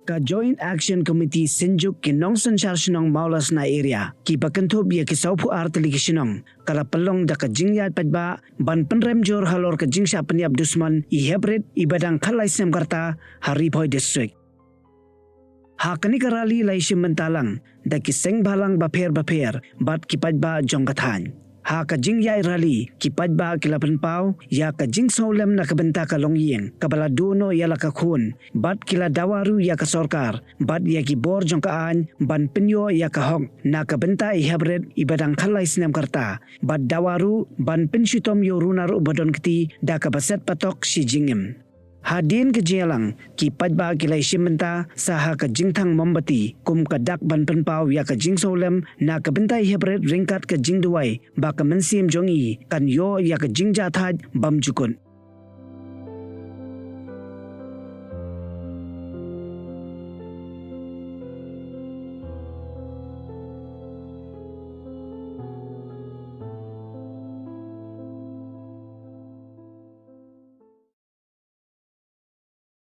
ka Joint Action Committee Sinjuk ki nongson charsinong maulas na area ki bakentob ya ki saupu arteli kisinong kala pelong da ka jingyat padba ban penrem jor halor ka jingsha peniap dusman I hebret I badang kalai Jakarta Haripoy District. Hakani karali lai mentalang da ki seng balang baper bat ki padba jongkathan. Ha ka jingyai rali ki padba kilapan pau ya ka jing solem na kabenta ka longyeng kabala duno ya la ka khun bat kila dawaru ya ka sorkar bat ya ki bor jongkaan ban penyo ya ka hong na kabenta I hebret I badang khalai sinam karta bat dawaru ban penshitom yo runar ubadon kti da ka baset patok si jingem. Hadin ke jelang ki padba kilai simenta saha ka jingthang mombati kum ka dak ban penpau ya ka jing solem na ka bentai hebret ringkat ka jing duai ba ka mensim jongi kan yo ya ka jing jathaj bam jukun.